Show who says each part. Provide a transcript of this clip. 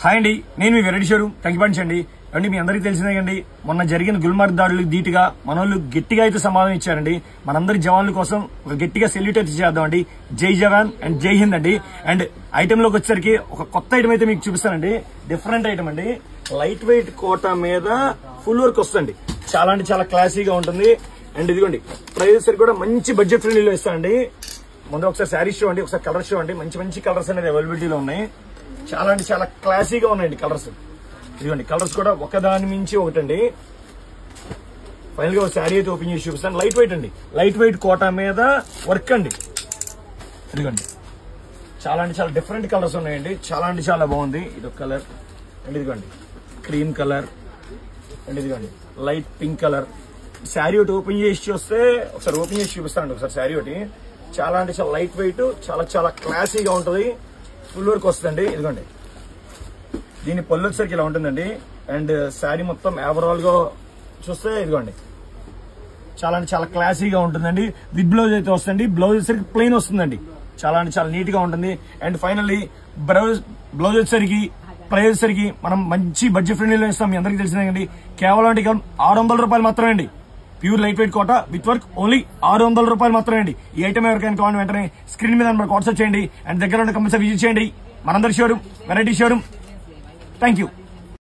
Speaker 1: Hi అండి, నేను మీ variety showroom కంకిపాటించండి. అండి మీ అందరికీ తెలిసిందే కండి, మొన్న జరిగిన గుల్మార్గ్ దాడులకు ధీటుగా మనోళ్ళు గట్టిగా అయితే సమాధానం ఇచ్చారండి. మనందరి జవాన్ల కోసం ఒక గట్టిగా సెల్యూట్ అయితే చేద్దామండి. జై జవాన్ అండ్ జై హింద్ అండి. అండ్ ఐటమ్ లోకి వచ్చేసరికి ఒక కొత్త ఐటమ్ అయితే మీకు చూపిస్తానండి. డిఫరెంట్ ఐటమ్ అండి. లైట్ వెయిట్ కోటా మీద ఫుల్ వర్క్ వస్తుంది. చాలా అంటే చాలా క్లాసీగా ఉంటుంది. అండ్ ఇదిగోండి ప్రైజెస్ కూడా మంచి బడ్జెట్ ఫ్రెండ్లీలో ఇస్తానండి. ముందు ఒకసారి శారీస్ చూడండి, ఒకసారి కలర్స్ చూడండి. మంచి మంచి కలర్స్ అనేది అవైలబిలిటీలో ఉన్నాయి. చాలా అంటే చాలా క్లాసీగా ఉన్నాయండి కలర్స్. ఇదిగోండి కలర్స్ కూడా ఒకదాని మించి ఒకటండి. ఫైనల్ గా ఒక శారీ అయితే ఓపెన్ చేసి చూపిస్తాను. లైట్ వెయిట్ అండి, లైట్ వెయిట్ కోటా మీద వర్క్ అండి. ఇదిగోండి చాలా అంటే చాలా డిఫరెంట్ కలర్స్ ఉన్నాయండి. చాలా అంటే చాలా బాగుంది. ఇది ఒక కలర్ అండ్ ఇదిగోండి క్రీమ్ కలర్ అండ్ ఇదిగోండి లైట్ పింక్ కలర్. శారీ ఒకటి ఓపెన్ చేసి చూస్తే ఒకసారి ఓపెన్ చేసి చూపిస్తానండి. ఒకసారి శారీ ఒకటి చాలా అంటే చాలా లైట్ వెయిట్, చాలా చాలా క్లాసీగా ఉంటుంది. ఫుల్ వర్క్ వస్తుందండి. ఇదిగోండి దీని పళ్ళు వచ్చేసరికి ఇలా ఉంటుందండి. అండ్ శారీ మొత్తం ఓవరాల్ గా చూస్తే ఇదిగోండి చాలా అంటే చాలా క్లాసీగా ఉంటుందండి. విత్ బ్లౌజ్ అయితే వస్తుంది. బ్లౌజ్ వచ్చేసరికి ప్లెయిన్ వస్తుందండి. చాలా అంటే చాలా నీట్ గా ఉంటుంది. అండ్ ఫైనల్లీ బ్లౌజ్ వచ్చేసరికి ప్రైస్ వచ్చేసరికి మనం మంచి బడ్జెట్ ఫ్రెండ్లీలో ఇస్తాం. మీ అందరికీ తెలిసిందండి. కేవలం 600 రూపాయలు మాత్రమే అండి. Pure light weight Kota with work only 600 రూపాయలు మాత్రమే అండి. ఈ ఐటమ్ ఎవరికైనా కావాలి వెంటనే స్క్రీన్ మీద వాట్సాప్ చేయండి. అండ్ దగ్గర కంపల్సరీ విజిట్ చేయండి. మనందరి showroom variety showroom. Thank you.